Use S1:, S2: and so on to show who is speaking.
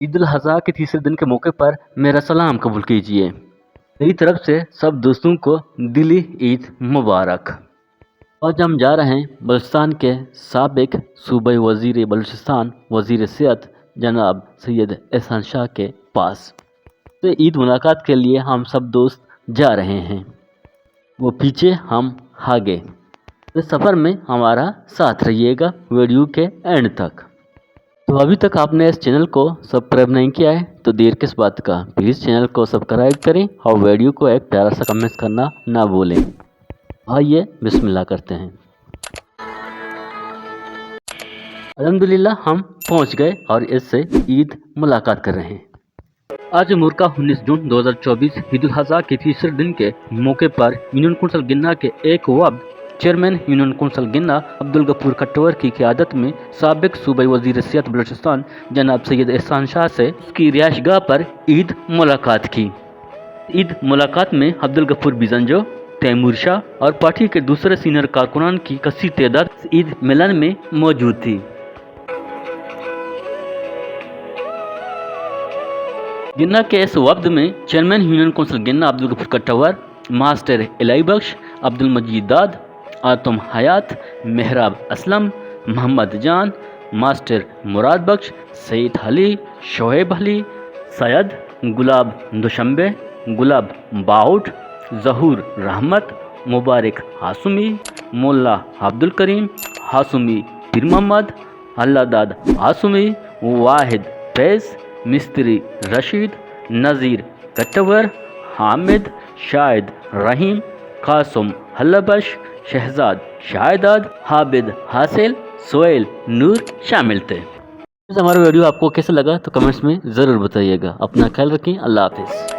S1: عید الاضحیٰ کے تیسرے دن کے موقع پر میرا سلام قبول کیجیے۔ میری طرف سے سب دوستوں کو دلی عید مبارک۔ آج ہم جا رہے ہیں بلوچستان کے سابق صوبائی وزیر بلوچستان وزیر صحت جناب سید احسان شاہ کے پاس۔ تو عید ملاقات کے لیے ہم سب دوست جا رہے ہیں، وہ پیچھے ہم آگے۔ اس سفر میں ہمارا ساتھ رہیے گا ویڈیو کے اینڈ تک۔ تو ابھی تک آپ نے اس چینل کو سبسکرائب نہیں کیا ہے تو دیر کس بات کا، پلیز چینل کو سبسکرائب کریں اور ویڈیو کو ایک پیارا سا کمنٹ کرنا نہ بھولیں۔ آئیے بسم اللہ کرتے ہیں۔ الحمدللہ ہم پہنچ گئے اور اس سے عید ملاقات کر رہے ہیں۔ آج مورکہ 19 جون 2024 عید الاضحیٰ کے تیسرے دن کے موقع پر یونین کونسل گنا کے ایک وفد چیئرمین یونین کونسل گنا عبدالغفور کٹور کی قیادت میں سابق صوبائی وزیر صحت بلوچستان جناب سید احسان شاہ سے اس کی رہائش گاہ پر عید ملاقات کی۔ عید ملاقات میں عبدالغفور بیزنجو، تیمور شاہ اور پارٹی کے دوسرے سینئر کارکنان کی کثیر تعداد عید ملن میں موجود تھی۔ گنا کے اس وفد میں چیئرمین یونین کونسل گنا عبدالغفور کٹور، ماسٹر الہی بخش، عبدالمجید داد، آتم حیات، محراب اسلم، محمد جان، ماسٹر مراد بخش، سعید علی، شعیب علی، سید گلاب دوشمبے، گلاب باؤٹ، ظہور رحمت، مبارک ہاشمی، مولا عبدالکریم ہاشمی، پیر محمد، اللہ داد ہاشمی، واحد فیض، مستری رشید، نذیر کٹور، حامد، شاہد رحیم، قاسم حلبش، شہزاد شاہداد، حابد حاصل، سہیل نور شامل تھے۔ ہمارا ویڈیو آپ کو کیسا لگا تو کمنٹس میں ضرور بتائیے گا۔ اپنا خیال رکھیں۔ اللہ حافظ۔